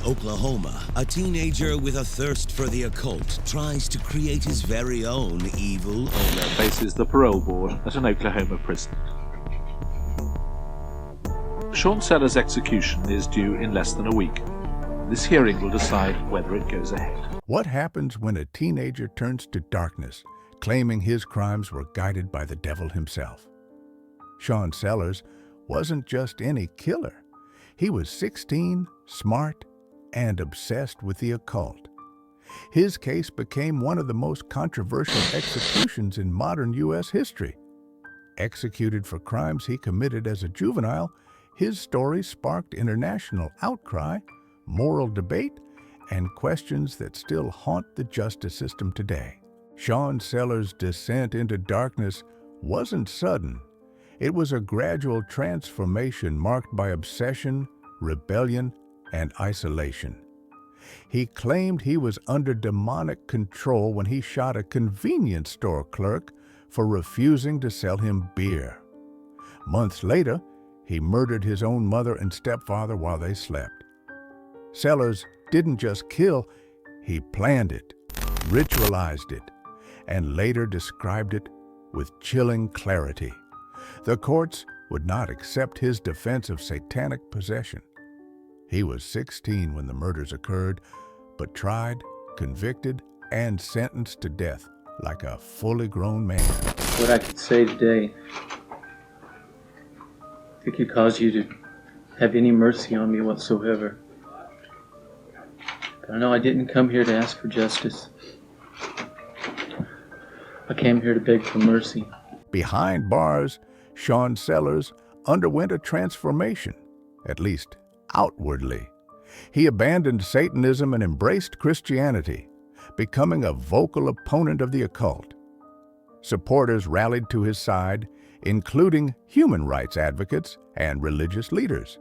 Oklahoma, a teenager with a thirst for the occult tries to create his very own evil omen. Faces the parole board at an Oklahoma prison. Sean Sellers' execution is due in less than a week. This hearing will decide whether it goes ahead. What happens when a teenager turns to darkness, claiming his crimes were guided by the devil himself? Sean Sellers wasn't just any killer. He was 16, smart, and obsessed with the occult. His case became one of the most controversial executions in modern U.S. history. Executed for crimes he committed as a juvenile, his story sparked international outcry, moral debate, and questions that still haunt the justice system today. Sean Sellers' descent into darkness wasn't sudden. It was a gradual transformation marked by obsession, rebellion, and isolation. He claimed he was under demonic control when he shot a convenience store clerk for refusing to sell him beer. Months later, he murdered his own mother and stepfather while they slept. Sellers didn't just kill, he planned it, ritualized it, and later described it with chilling clarity. The courts would not accept his defense of satanic possession. He was 16 when the murders occurred, but tried, convicted, and sentenced to death like a fully grown man. What I could say today, it could cause you to have any mercy on me whatsoever. But I know I didn't come here to ask for justice. I came here to beg for mercy. Behind bars, Sean Sellers underwent a transformation, at least outwardly. He abandoned Satanism and embraced Christianity, becoming a vocal opponent of the occult. Supporters rallied to his side, including human rights advocates and religious leaders.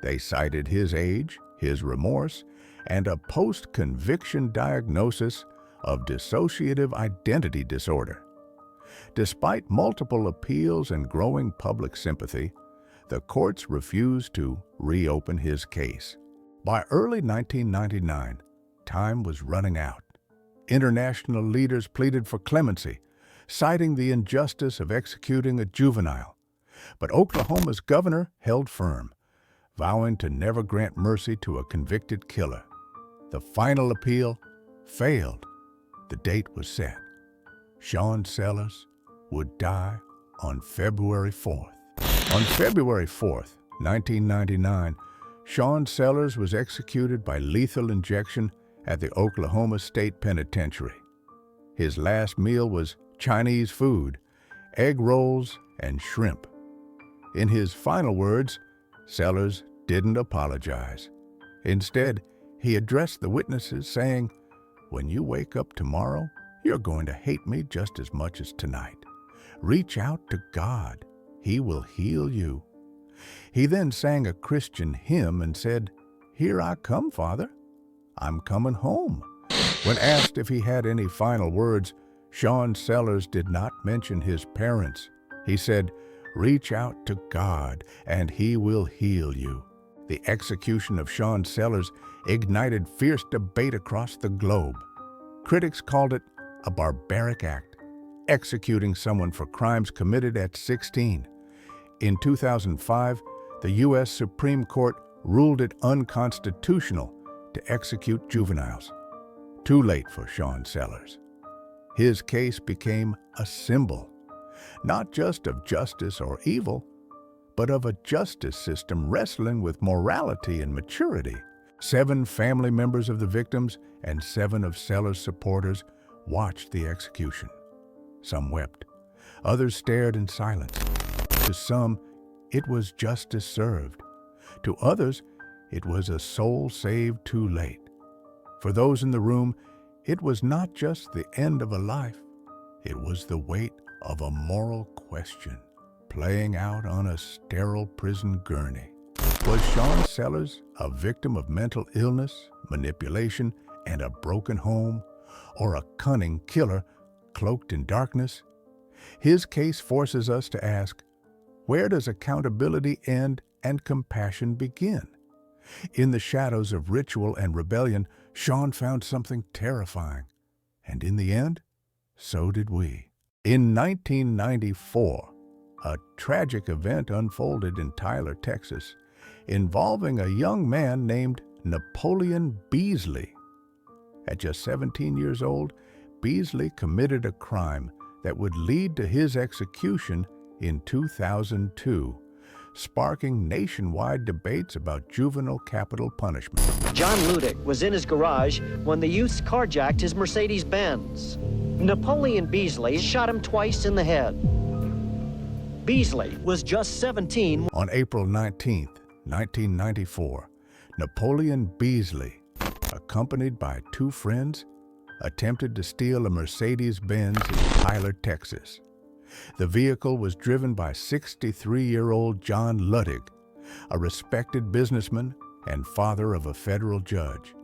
They cited his age, his remorse, and a post-conviction diagnosis of dissociative identity disorder. Despite multiple appeals and growing public sympathy, the courts refused to reopen his case. By early 1999, time was running out. International leaders pleaded for clemency, citing the injustice of executing a juvenile. But Oklahoma's governor held firm, vowing to never grant mercy to a convicted killer. The final appeal failed. The date was set. Sean Sellers would die on February 4th. On February 4th, 1999, Sean Sellers was executed by lethal injection at the Oklahoma State Penitentiary. His last meal was Chinese food, egg rolls, and shrimp. In his final words, Sellers didn't apologize. Instead, he addressed the witnesses saying, "When you wake up tomorrow, you're going to hate me just as much as tonight. Reach out to God. He will heal you." He then sang a Christian hymn and said, "Here I come, Father. I'm coming home." When asked if he had any final words, Sean Sellers did not mention his parents. He said, "Reach out to God and He will heal you." The execution of Sean Sellers ignited fierce debate across the globe. Critics called it a barbaric act, executing someone for crimes committed at 16. In 2005, the U.S. Supreme Court ruled it unconstitutional to execute juveniles. Too late for Sean Sellers. His case became a symbol, not just of justice or evil, but of a justice system wrestling with morality and maturity. 7 family members of the victims and 7 of Sellers' supporters watched the execution. Some wept. Others stared in silence. To some, it was justice served. To others, it was a soul saved too late. For those in the room, it was not just the end of a life. It was the weight of a moral question playing out on a sterile prison gurney. Was Sean Sellers a victim of mental illness, manipulation, and a broken home, or a cunning killer cloaked in darkness? His case forces us to ask, where does accountability end and compassion begin? In the shadows of ritual and rebellion, Sean found something terrifying. And in the end, so did we. In 1994, a tragic event unfolded in Tyler, Texas, involving a young man named Napoleon Beasley. At just 17 years old, Beasley committed a crime that would lead to his execution in 2002, sparking nationwide debates about juvenile capital punishment. John Ludick was in his garage when the youths carjacked his Mercedes-Benz. Napoleon Beasley shot him twice in the head. Beasley was just 17. On April 19, 1994, Napoleon Beasley, accompanied by two friends, attempted to steal a Mercedes-Benz in Tyler, Texas. The vehicle was driven by 63-year-old John Ludick, a respected businessman and father of a federal judge.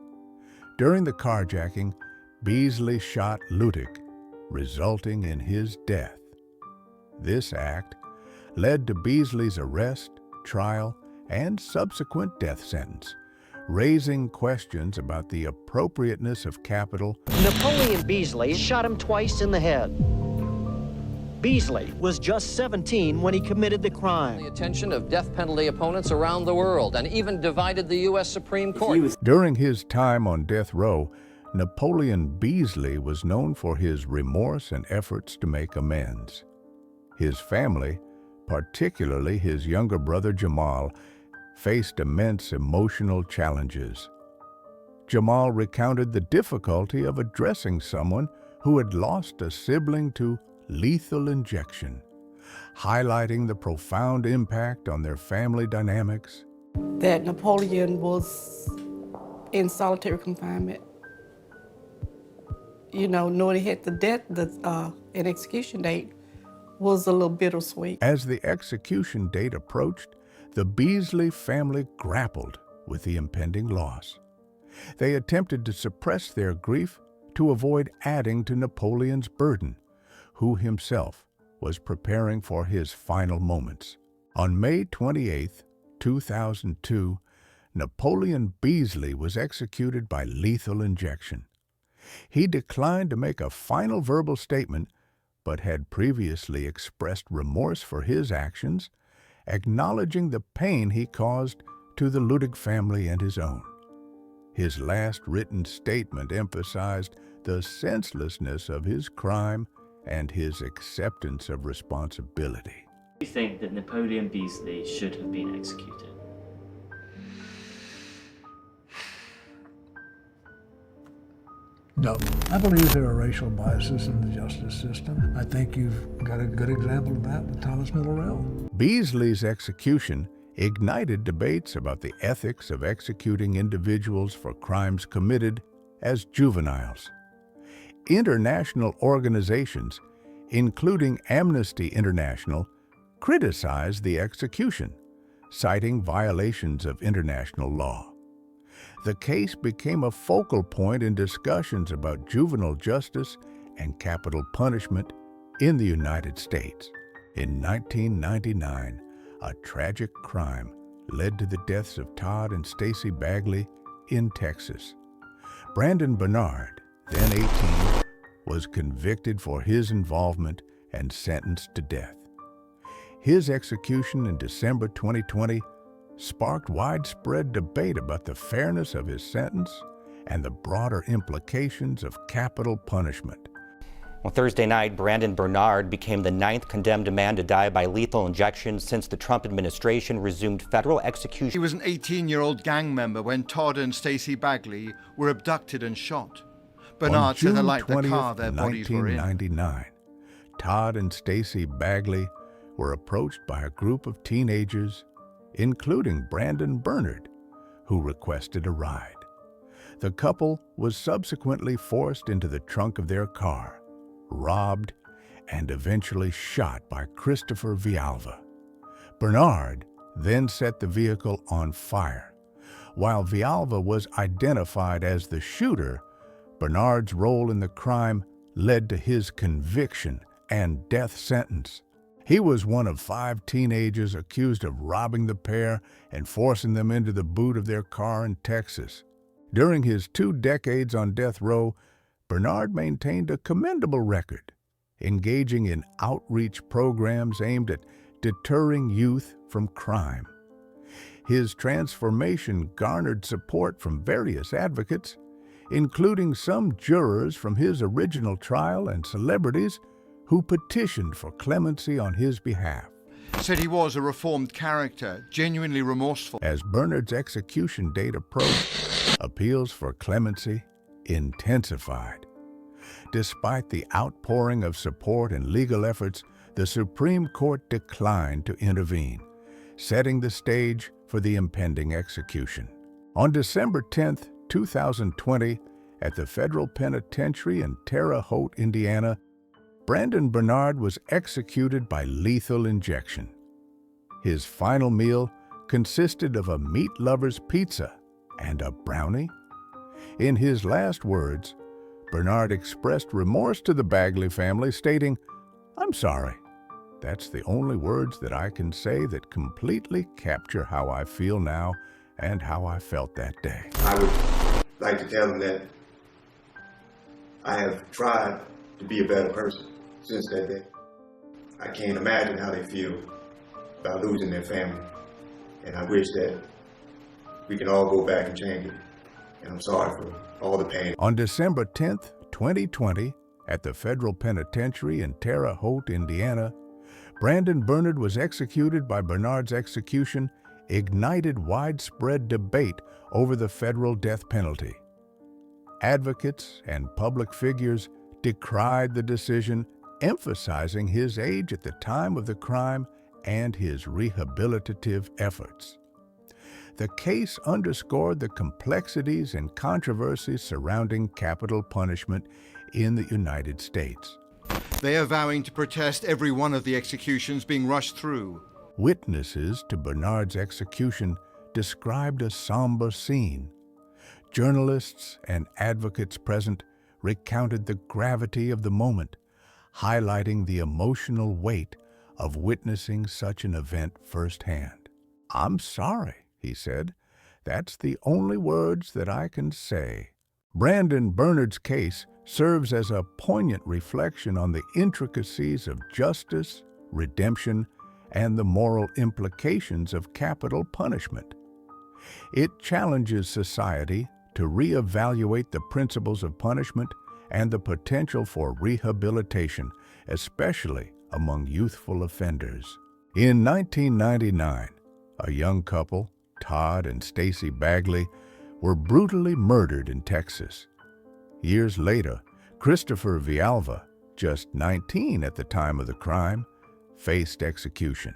During the carjacking, Beasley shot Ludick, resulting in his death. This act led to Beasley's arrest, trial, and subsequent death sentence, raising questions about the appropriateness of capital. Napoleon Beasley shot him twice in the head. Beasley was just 17 when he committed the crime. The attention of death penalty opponents around the world and even divided the U.S. Supreme Court. During his time on death row, Napoleon Beasley was known for his remorse and efforts to make amends. His family, particularly his younger brother Jamal, faced immense emotional challenges. Jamal recounted the difficulty of addressing someone who had lost a sibling to lethal injection, highlighting the profound impact on their family dynamics. That Napoleon was in solitary confinement. You know, knowing he had an execution date was a little bittersweet. As the execution date approached, the Beasley family grappled with the impending loss. They attempted to suppress their grief to avoid adding to Napoleon's burden, who himself was preparing for his final moments. On May 28, 2002, Napoleon Beasley was executed by lethal injection. He declined to make a final verbal statement, but had previously expressed remorse for his actions, acknowledging the pain he caused to the Ludick family and his own. His last written statement emphasized the senselessness of his crime and his acceptance of responsibility. Do you think that Napoleon Beasley should have been executed? No. I believe there are racial biases in the justice system. I think you've got a good example of that with Thomas Millerell. Beasley's execution ignited debates about the ethics of executing individuals for crimes committed as juveniles. International organizations, including Amnesty International, criticized the execution, citing violations of international law. The case became a focal point in discussions about juvenile justice and capital punishment in the United States. In 1999, a tragic crime led to the deaths of Todd and Stacy Bagley in Texas. Brandon Bernard, then 18, was convicted for his involvement and sentenced to death. His execution in December 2020 sparked widespread debate about the fairness of his sentence and the broader implications of capital punishment. Well, Thursday night, Brandon Bernard became the 9th condemned man to die by lethal injection since the Trump administration resumed federal execution. He was an 18-year-old gang member when Todd and Stacy Bagley were abducted and shot. Bernard said they liked the car their bodies were in. 1999, Todd and Stacy Bagley were approached by a group of teenagers, including Brandon Bernard, who requested a ride. The couple was subsequently forced into the trunk of their car, robbed, and eventually shot by Christopher Valva. Bernard then set the vehicle on fire. While Valva was identified as the shooter, Bernard's role in the crime led to his conviction and death sentence. He was one of 5 teenagers accused of robbing the pair and forcing them into the boot of their car in Texas. During his 2 decades on death row, Bernard maintained a commendable record, engaging in outreach programs aimed at deterring youth from crime. His transformation garnered support from various advocates, including some jurors from his original trial and celebrities who petitioned for clemency on his behalf. Said he was a reformed character, genuinely remorseful. As Bernard's execution date approached, appeals for clemency intensified. Despite the outpouring of support and legal efforts, the Supreme Court declined to intervene, setting the stage for the impending execution. On December 10, 2020, at the federal penitentiary in Terre Haute, Indiana, Brandon Bernard was executed by lethal injection. His final meal consisted of a meat lover's pizza and a brownie. In his last words, Bernard expressed remorse to the Beasley family, stating, "I'm sorry. That's the only words that I can say that completely capture how I feel now and how I felt that day." I would like to tell them that I have tried to be a better person since that day. I can't imagine how they feel about losing their family, and I wish that we can all go back and change it. And I'm sorry for all the pain. On December 10, 2020, at the federal penitentiary in Terre Haute, Indiana, Brandon Bernard was executed. By Bernard's execution ignited widespread debate over the federal death penalty. Advocates and public figures decried the decision, emphasizing his age at the time of the crime and his rehabilitative efforts. The case underscored the complexities and controversies surrounding capital punishment in the United States. They are vowing to protest every one of the executions being rushed through. Witnesses to Bernard's execution described a somber scene. Journalists and advocates present recounted the gravity of the moment, highlighting the emotional weight of witnessing such an event firsthand. "I'm sorry," he said. "That's the only words that I can say." Brandon Bernard's case serves as a poignant reflection on the intricacies of justice, redemption, and the moral implications of capital punishment. It challenges society to reevaluate the principles of punishment and the potential for rehabilitation, especially among youthful offenders. In 1999, a young couple, Todd and Stacy Beasley, were brutally murdered in Texas. Years later, Christopher Valva, just 19 at the time of the crime, faced execution.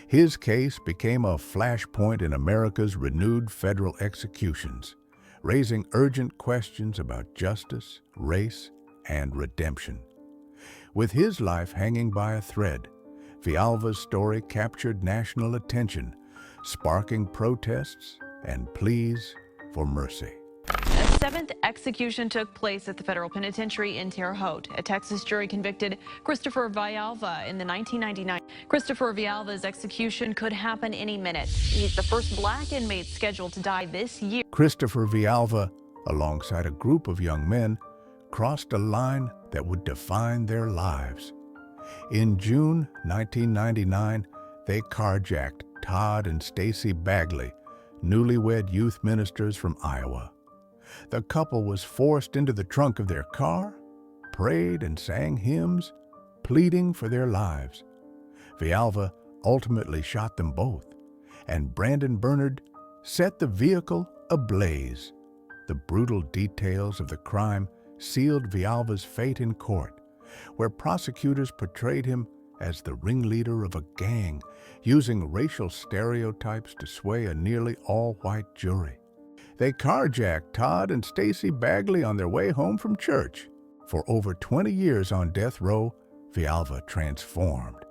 His case became a flashpoint in America's renewed federal executions, raising urgent questions about justice, race, and redemption. With his life hanging by a thread, Valva's story captured national attention, sparking protests and pleas for mercy. A 7th execution took place at the federal penitentiary in Terre Haute. A Texas jury convicted Christopher Valva in the 1999. Christopher Valva's execution could happen any minute. He's the first black inmate scheduled to die this year. Christopher Valva, alongside a group of young men, crossed a line that would define their lives. In June 1999, they carjacked Todd and Stacy Beasley, newlywed youth ministers from Iowa. The couple was forced into the trunk of their car, prayed and sang hymns, pleading for their lives. Valva ultimately shot them both, and Brandon Bernard set the vehicle ablaze. The brutal details of the crime sealed Valva's fate in court, where prosecutors portrayed him as the ringleader of a gang, using racial stereotypes to sway a nearly all-white jury. They carjacked Todd and Stacy Beasley on their way home from church. For over 20 years on death row, Valva transformed.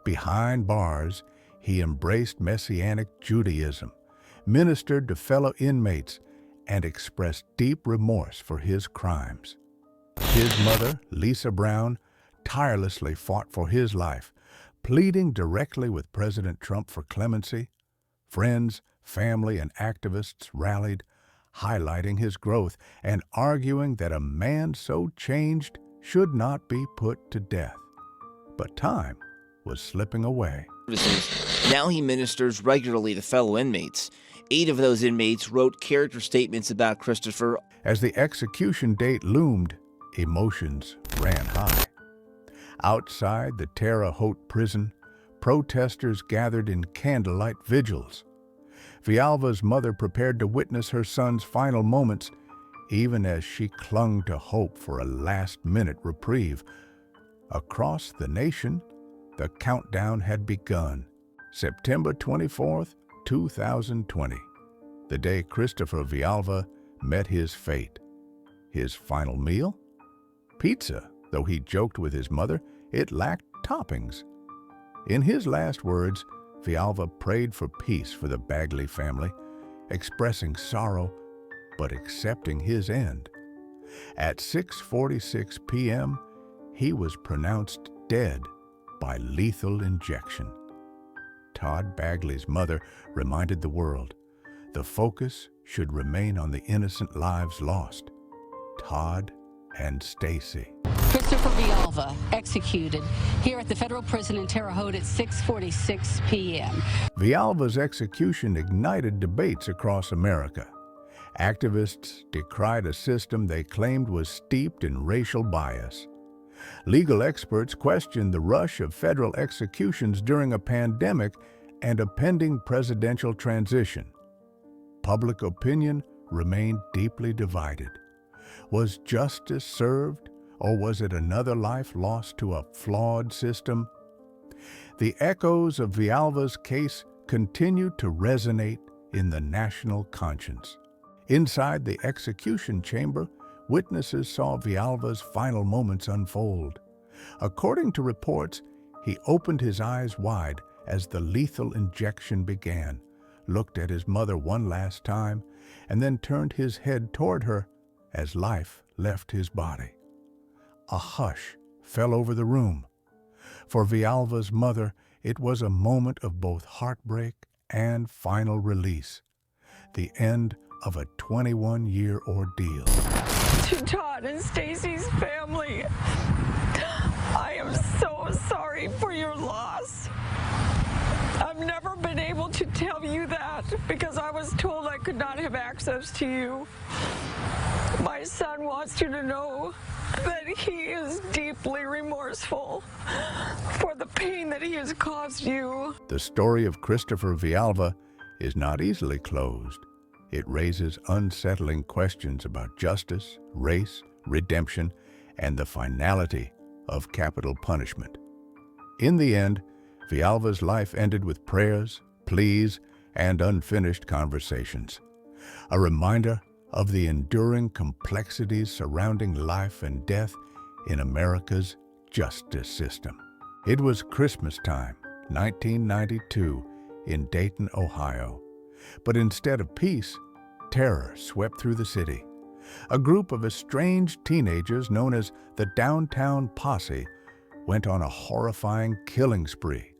Behind bars, he embraced Messianic Judaism, ministered to fellow inmates, and expressed deep remorse for his crimes. His mother, Lisa Brown, tirelessly fought for his life, Pleading directly with President Trump for clemency, friends, family, and activists rallied, highlighting his growth and arguing that a man so changed should not be put to death. But time was slipping away. Now he ministers regularly to fellow inmates. 8 of those inmates wrote character statements about Christopher. As the execution date loomed, emotions ran high. Outside the Terre Haute prison, protesters gathered in candlelight vigils. Valva's mother prepared to witness her son's final moments, even as she clung to hope for a last-minute reprieve. Across the nation, the countdown had begun. September 24th, 2020, the day Christopher Valva met his fate. His final meal? Pizza, though he joked with his mother, it lacked toppings. In his last words, Valva prayed for peace for the Beasley family, expressing sorrow but accepting his end. At 6:46 p.m., he was pronounced dead by lethal injection. Todd Beasley's mother reminded the world the focus should remain on the innocent lives lost, Todd and Stacy. Christopher Valva executed here at the federal prison in Terre Haute at 6:46 p.m. Valva's execution ignited debates across America. Activists decried a system they claimed was steeped in racial bias. Legal experts questioned the rush of federal executions during a pandemic and a pending presidential transition. Public opinion remained deeply divided. Was justice served, or was it another life lost to a flawed system? The echoes of Valva's case continued to resonate in the national conscience. Inside the execution chamber, witnesses saw Valva's final moments unfold. According to reports, he opened his eyes wide as the lethal injection began, looked at his mother one last time, and then turned his head toward her as life left his body. A hush fell over the room. For Valva's mother, it was a moment of both heartbreak and final release, the end of a 21-year ordeal. To Todd and Stacy's family, I am so sorry for your loss. I've never been able to tell you that because I was told I could not have access to you. My son wants you to know that he is deeply remorseful for the pain that he has caused you. The story of Christopher Valva is not easily closed. It raises unsettling questions about justice, race, redemption, and the finality of capital punishment. In the end, Valva's life ended with prayers, pleas, and unfinished conversations. A reminder of the enduring complexities surrounding life and death in America's justice system. It was Christmas time, 1992, in Dayton, Ohio. But instead of peace, terror swept through the city. A group of estranged teenagers known as the Downtown Posse went on a horrifying killing spree,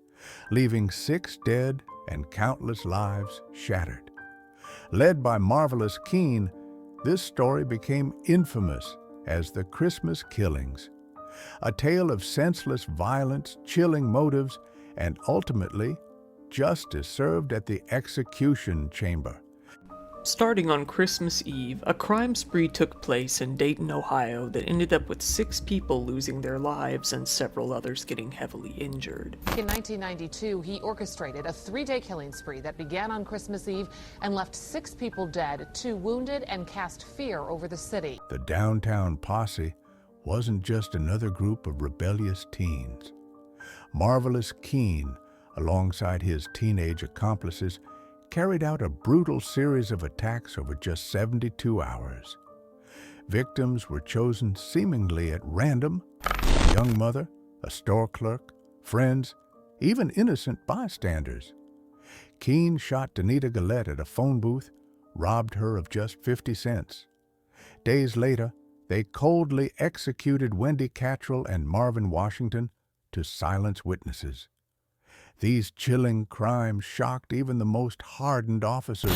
leaving 6 dead and countless lives shattered. Led by marvelous Kean, this story became infamous as the Christmas Killings, a tale of senseless violence, chilling motives, and ultimately, justice served at the execution chamber. Starting on Christmas Eve, a crime spree took place in Dayton, Ohio that ended up with 6 people losing their lives and several others getting heavily injured. In 1992, he orchestrated a 3-day killing spree that began on Christmas Eve and left 6 people dead, 2 wounded, and cast fear over the city. The Downtown Posse wasn't just another group of rebellious teens. Marvelous Kean, alongside his teenage accomplices, carried out a brutal series of attacks over just 72 hours. Victims were chosen seemingly at random: a young mother, a store clerk, friends, even innocent bystanders. Kean shot Danita Gillette at a phone booth, robbed her of just 50 cents. Days later, they coldly executed Wendy Cattrall and Marvin Washington to silence witnesses. These chilling crimes shocked even the most hardened officers,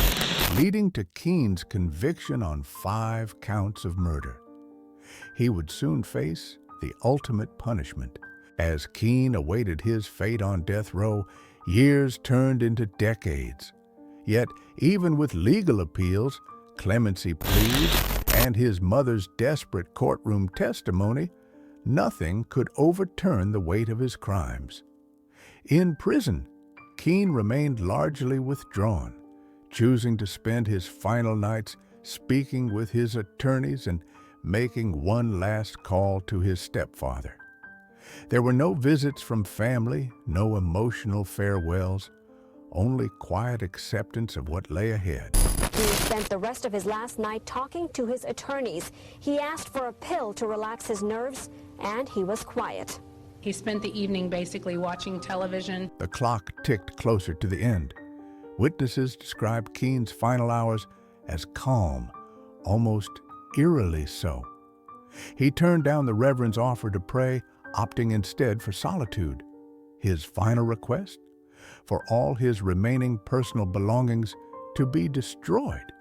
leading to Kean's conviction on 5 counts of murder. He would soon face the ultimate punishment. As Kean awaited his fate on death row, years turned into decades. Yet, even with legal appeals, clemency pleas, and his mother's desperate courtroom testimony, nothing could overturn the weight of his crimes. In prison, Kean remained largely withdrawn, choosing to spend his final nights speaking with his attorneys and making one last call to his stepfather. There were no visits from family, no emotional farewells, only quiet acceptance of what lay ahead. He spent the rest of his last night talking to his attorneys. He asked for a pill to relax his nerves, and he was quiet. He spent the evening basically watching television. The clock ticked closer to the end. Witnesses described Kean's final hours as calm, almost eerily so. He turned down the Reverend's offer to pray, opting instead for solitude. His final request? For all his remaining personal belongings to be destroyed.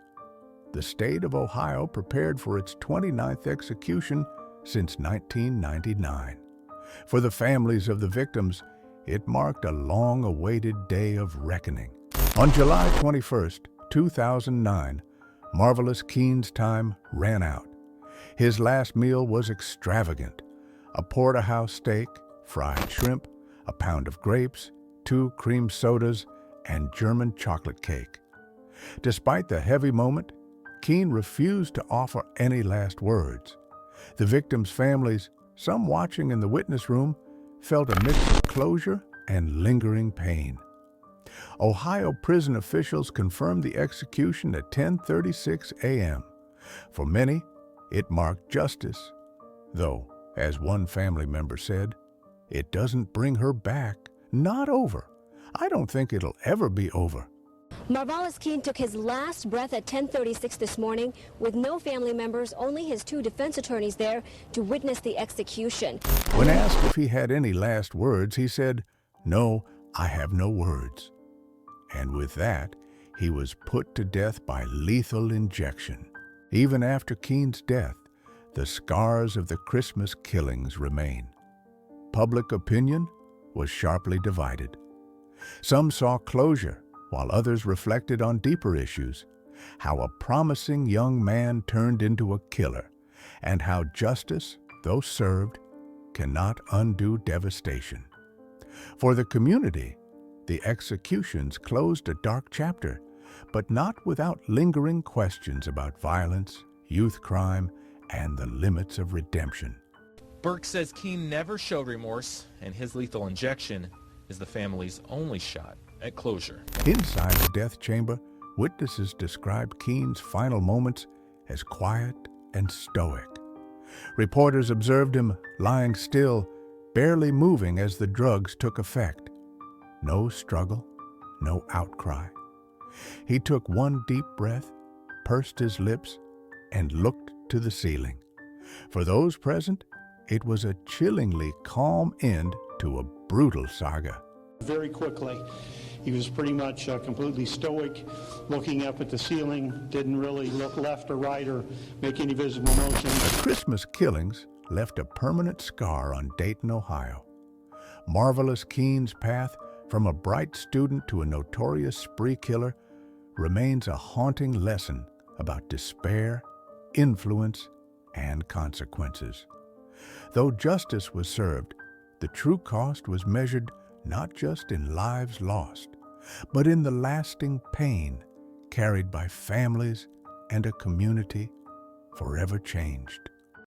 The state of Ohio prepared for its 29th execution since 1999. For the families of the victims, it marked a long-awaited day of reckoning. On July 21st, 2009, Marvelous Kean's time ran out. His last meal was extravagant: a porterhouse steak, fried shrimp, a pound of grapes, 2 cream sodas, and German chocolate cake. Despite the heavy moment, Kean refused to offer any last words. The victims' families, some watching in the witness room, felt a mix of closure and lingering pain. Ohio prison officials confirmed the execution at 10:36 a.m. For many, it marked justice, though, as one family member said, "It doesn't bring her back. Not over. I don't think it'll ever be over." Marvelous Kean took his last breath at 10:36 this morning with no family members, only his 2 defense attorneys there to witness the execution. When asked if he had any last words, he said, "No, I have no words." And with that, he was put to death by lethal injection. Even after Kean's death, the scars of the Christmas killings remain. Public opinion was sharply divided. Some saw closure, while others reflected on deeper issues: how a promising young man turned into a killer, and how justice, though served, cannot undo devastation. For the community, the executions closed a dark chapter, but not without lingering questions about violence, youth crime, and the limits of redemption. Burke says Kean never showed remorse, and his lethal injection is the family's only shot at closure. Inside the death chamber, witnesses described Kean's final moments as quiet and stoic. Reporters observed him lying still, barely moving as the drugs took effect. No struggle, no outcry. He took one deep breath, pursed his lips, and looked to the ceiling. For those present, it was a chillingly calm end to a brutal saga. Very quickly, he was pretty much completely stoic, looking up at the ceiling, didn't really look left or right or make any visible motion. The Christmas killings left a permanent scar on Dayton, Ohio. Marvelous Kean's path from a bright student to a notorious spree killer remains a haunting lesson about despair, influence, and consequences. Though justice was served, the true cost was measured not just in lives lost, but in the lasting pain carried by families and a community forever changed.